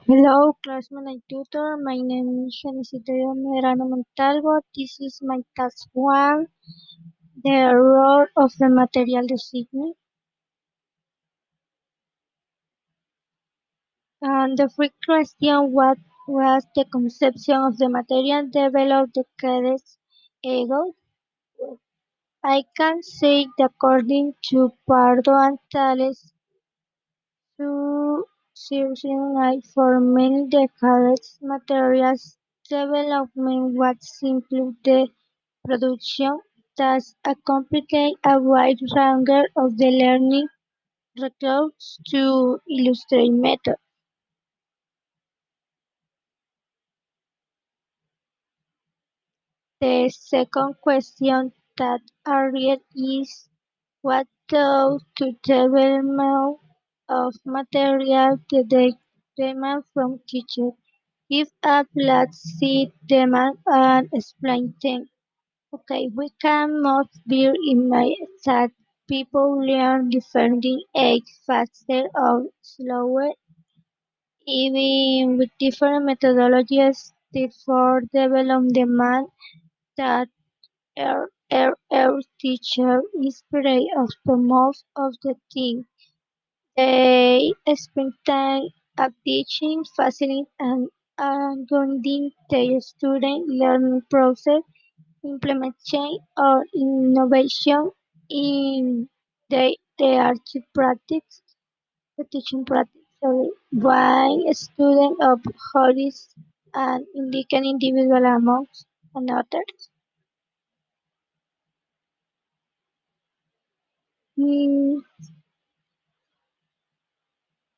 Hello, classmate and tutor. My name is Genesita Medrano Montalvo. This is my task one, the role of the material design. And the first question, what was the conception of the material developed decades ago? I can say that according to Pardo and Tales, to Circinite for many decades, materials development was simply the production, thus accomplish a wide range of the learning methods to illustrate method. The second question that ariel is what does to development of material the demand from teacher. Give a flat seat demand and explain things. Okay, we can not be imagine that people learn differently age faster or slower, even with different methodologies. Therefore, develop demand that our teacher is afraid of the most of the thing. They spend time at teaching, facilitating, and guiding their student learning process implementation or innovation in the practice, the teaching practice, sorry, by a student of hobbies and indicate individual amongst others. Mm,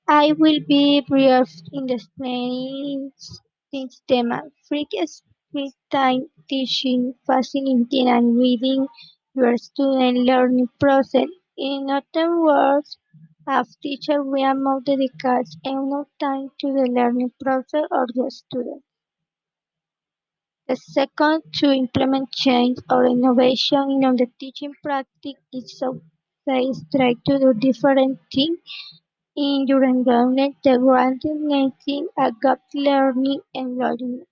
I will be brief in explaining this theme. Free free time teaching, fascinating and reading your student learning process. In other words, as teacher we are more dedicated enough time to the learning process of the student. The second, to implement change or innovation in the teaching practice is so say straight to do different things in your environment, the granting a gap learning environment.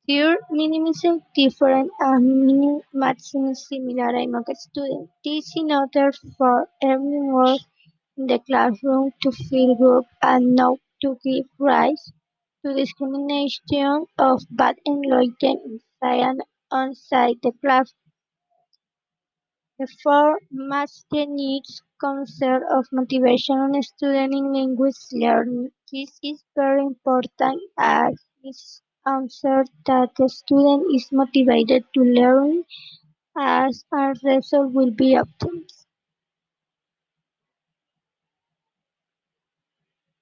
Here, minimizing different and maximum similar among students. This in order for everyone in the classroom to feel good and not to give rise to discrimination of bad enlightened inside and outside the class. Therefore, match the needs concept of motivation on student in language learning. This is very important as it answers that the student is motivated to learn as a result will be obtained.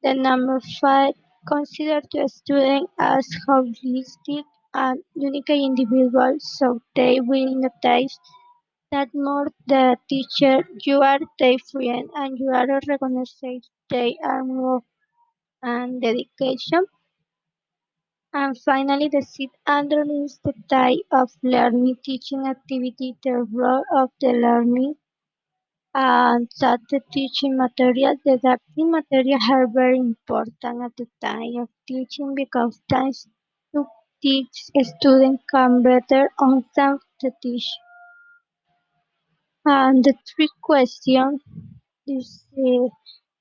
The number five, consider the student as holistic and unique individuals so they will notice that more the teacher you are their friend and you are recognized they are more and dedication. And finally, the sit underlines the type of learning teaching activity, the role of the learning, and that the teaching material, the didactic material are very important at the time of teaching because times to teach a student can better understand the teach. And the three questions is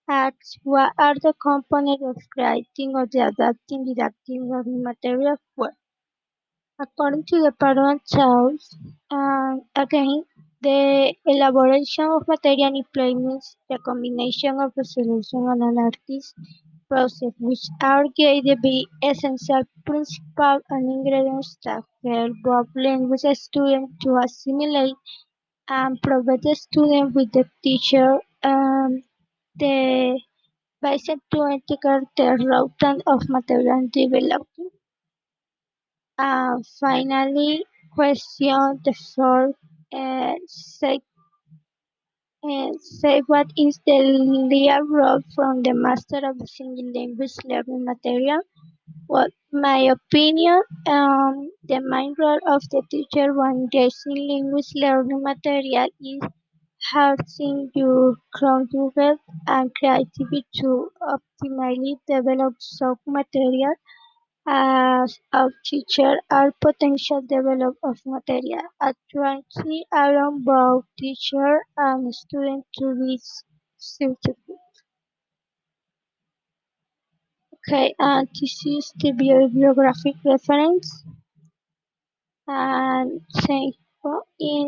asks what are the components of creating or the adapting didactic learning material? Well, according to the Paduan Charles, again, the elaboration of material implements the combination of resolution and analysis process, which are to be essential principal and ingredients that help both language students to assimilate and provide the student with the teacher the basic to integrate the routine of material development. Finally, question the fourth. Say, say what is the real role from the master of the single language learning material? Well, my opinion, the main role of the teacher when teaching language learning material is harnessing your cognitive and creativity to optimally develop subject material as a teacher or potential develop of material. Advocacy around both teacher and student to be certified. Okay, and this is the bibliographic reference and thank you in